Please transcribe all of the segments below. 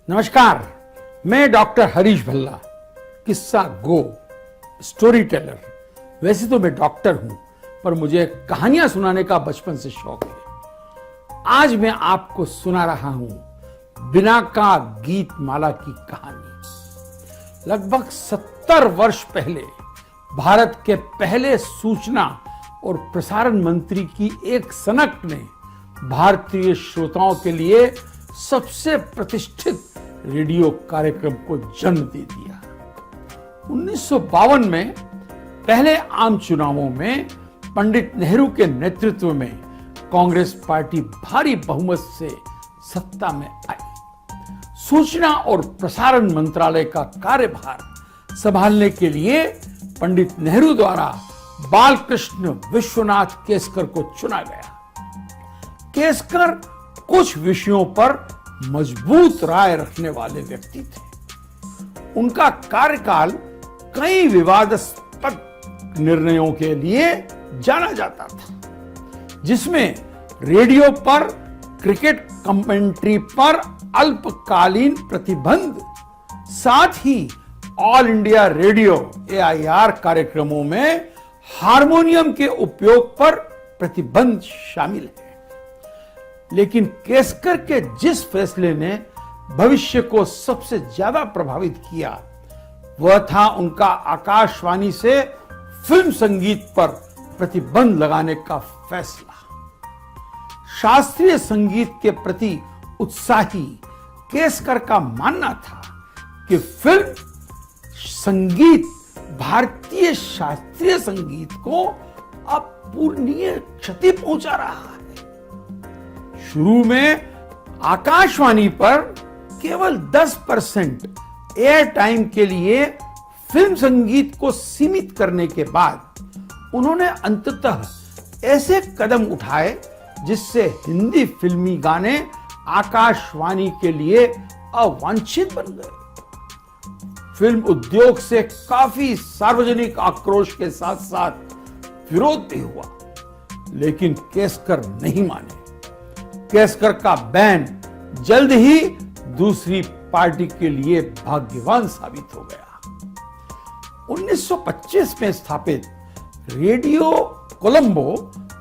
नमस्कार, मैं डॉक्टर हरीश भल्ला, किस्सा गो, स्टोरी टेलर। वैसे तो मैं डॉक्टर हूं, पर मुझे कहानियां सुनाने का बचपन से शौक है। आज मैं आपको सुना रहा हूं बिना का गीत माला की कहानी। लगभग 70 वर्ष पहले भारत के पहले सूचना और प्रसारण मंत्री की एक सनक ने भारतीय श्रोताओं के लिए सबसे प्रतिष्ठित रेडियो कार्यक्रम को जन्म दे दिया। 1952 में पहले आम चुनावों में पंडित नेहरू के नेतृत्व में कांग्रेस पार्टी भारी बहुमत से सत्ता में आई। सूचना और प्रसारण मंत्रालय का कार्यभार संभालने के लिए पंडित नेहरू द्वारा बालकृष्ण विश्वनाथ केसकर को चुना गया। केसकर कुछ विषयों पर मजबूत राय रखने वाले व्यक्ति थे। उनका कार्यकाल कई विवादास्पद निर्णयों के लिए जाना जाता था, जिसमें रेडियो पर क्रिकेट कमेंट्री पर अल्पकालीन प्रतिबंध, साथ ही ऑल इंडिया रेडियो AIR कार्यक्रमों में हारमोनियम के उपयोग पर प्रतिबंध शामिल है। लेकिन केसकर के जिस फैसले ने भविष्य को सबसे ज्यादा प्रभावित किया, वह था उनका आकाशवाणी से फिल्म संगीत पर प्रतिबंध लगाने का फैसला। शास्त्रीय संगीत के प्रति उत्साही केसकर का मानना था कि फिल्म संगीत भारतीय शास्त्रीय संगीत को अपूरणीय क्षति पहुंचा रहा है। शुरू में आकाशवाणी पर केवल 10% एयर टाइम के लिए फिल्म संगीत को सीमित करने के बाद उन्होंने अंततः ऐसे कदम उठाए जिससे हिंदी फिल्मी गाने आकाशवाणी के लिए अवांछित बन गए। फिल्म उद्योग से काफी सार्वजनिक आक्रोश के साथ साथ विरोध भी हुआ, लेकिन केसकर नहीं माने। केसकर का बैन जल्द ही दूसरी पार्टी के लिए भाग्यवान साबित हो गया। 1925 में स्थापित रेडियो कोलंबो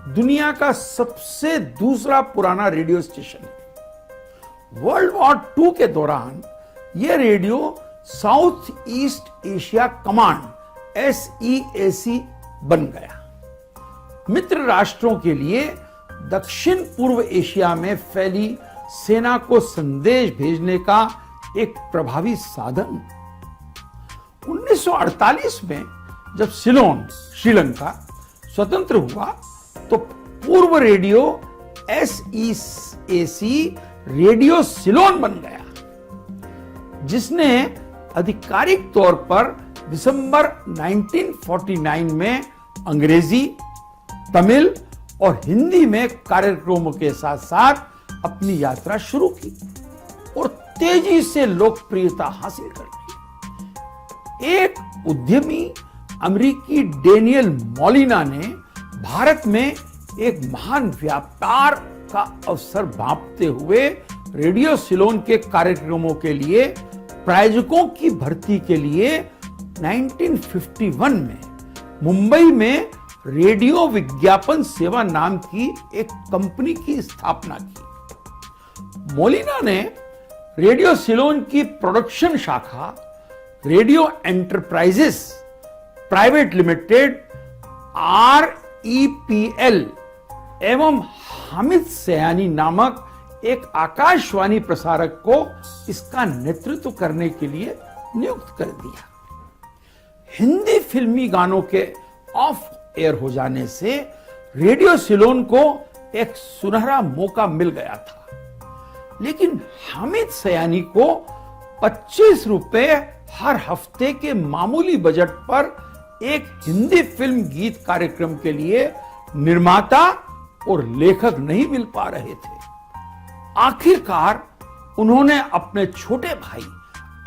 दुनिया का सबसे दूसरा पुराना रेडियो स्टेशन है। वर्ल्ड वॉर II के दौरान यह radio south east Asia command SEAC बन गया। मित्र राष्ट्रों के लिए दक्षिण पूर्व एशिया में फैली सेना को संदेश भेजने का एक प्रभावी साधन। 1948 में जब सिलोन, श्रीलंका स्वतंत्र हुआ, तो पूर्व रेडियो SEAC रेडियो सिलोन बन गया, जिसने आधिकारिक तौर पर दिसंबर 1949 में अंग्रेजी, तमिल और हिंदी में कार्यक्रमों के साथ साथ अपनी यात्रा शुरू की और तेजी से लोकप्रियता हासिल कर ली। एक उद्यमी अमेरिकी डेनियल मोलिना ने भारत में एक महान व्यापार का अवसर भांपते हुए रेडियो सिलोन के कार्यक्रमों के लिए प्रायोजकों की भर्ती के लिए 1951 में मुंबई में रेडियो विज्ञापन सेवा नाम की एक कंपनी की स्थापना की। मोलिना ने रेडियो सिलोन की प्रोडक्शन शाखा radio enterprises private limited REPL एवं हामिद सयानी नामक एक आकाशवाणी प्रसारक को इसका नेतृत्व करने के लिए नियुक्त कर दिया। हिंदी फिल्मी गानों के ऑफ एयर हो जाने से रेडियो सिलोन को एक सुनहरा मौका मिल गया था, लेकिन हामिद सयानी को 25 रुपए हर हफ्ते के मामूली बजट पर एक हिंदी फिल्म गीत कार्यक्रम के लिए निर्माता और लेखक नहीं मिल पा रहे थे। आखिरकार उन्होंने अपने छोटे भाई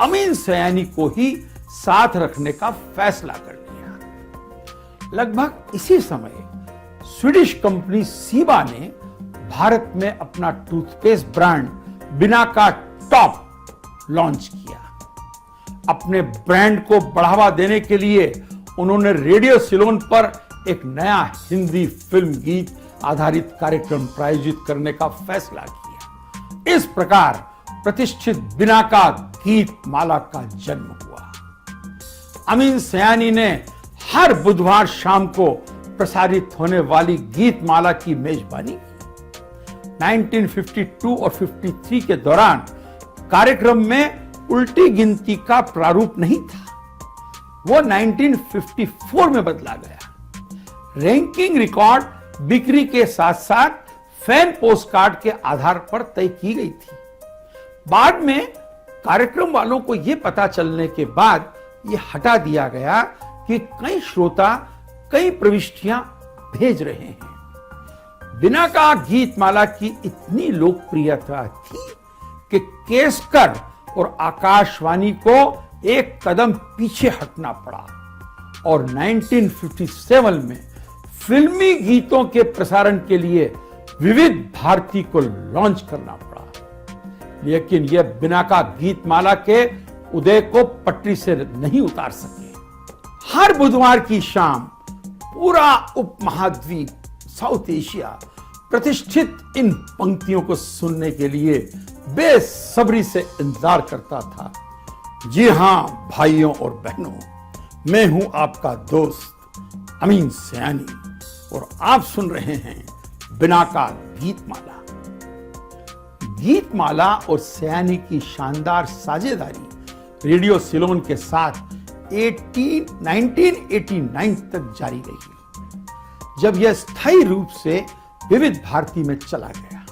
अमीन सयानी को ही साथ रखने का फैसला कर लिया। लगभग इसी समय स्वीडिश कंपनी सीबा ने भारत में अपना टूथपेस्ट ब्रांड बिना का टॉप लॉन्च किया। अपने ब्रांड को बढ़ावा देने के लिए उन्होंने रेडियो सिलोन पर एक नया हिंदी फिल्म गीत आधारित कार्यक्रम प्रायोजित करने का फैसला किया। इस प्रकार प्रतिष्ठित बिना का गीत माला का जन्म हुआ। अमीन सयानी ने हर बुधवार शाम को प्रसारित होने वाली गीत माला की मेजबानी की। 1952 और 53 के दौरान कार्यक्रम में उल्टी गिनती का प्रारूप नहीं था, वो 1954 में बदला गया। रैंकिंग रिकॉर्ड बिक्री के साथ साथ फैन पोस्टकार्ड के आधार पर तय की गई थी। बाद में कार्यक्रम वालों को यह पता चलने के बाद यह हटा दिया गया कि कई श्रोता कई प्रविष्टियां भेज रहे हैं। बिना का गीत माला की इतनी लोकप्रियता थी कि केसकर और आकाशवाणी को एक कदम पीछे हटना पड़ा और 1957 में फिल्मी गीतों के प्रसारण के लिए विविध भारती को लॉन्च करना पड़ा। लेकिन यह बिना का गीत माला के उदय को पटरी से नहीं उतार सके। हर बुधवार की शाम पूरा उपमहाद्वीप, साउथ एशिया प्रतिष्ठित इन पंक्तियों को सुनने के लिए बेसब्री से इंतजार करता था। जी हां भाइयों और बहनों, मैं हूं आपका दोस्त अमीन सयानी और आप सुन रहे हैं बिना का गीत माला। गीत माला और सयानी की शानदार साझेदारी रेडियो सिलोन के साथ 1989 तक जारी रही, जब यह स्थायी रूप से विविध भारती में चला गया।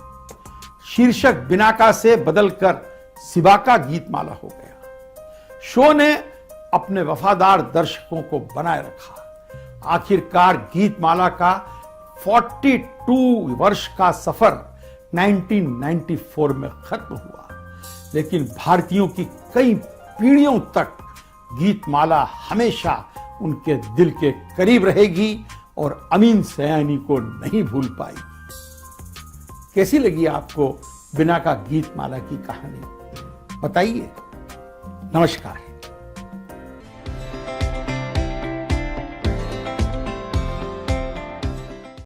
शीर्षक बिनाका से बदलकर सिबाका गीत माला हो गया। शो ने अपने वफादार दर्शकों को बनाए रखा। आखिरकार गीत माला का 42 वर्ष का सफर 1994 में खत्म हुआ, लेकिन भारतीयों की कई पीढ़ियों तक गीत माला हमेशा उनके दिल के करीब रहेगी और अमीन सयानी को नहीं भूल पाएगी। कैसी लगी आपको बिना का गीत माला की कहानी? बताइए। नमस्कार।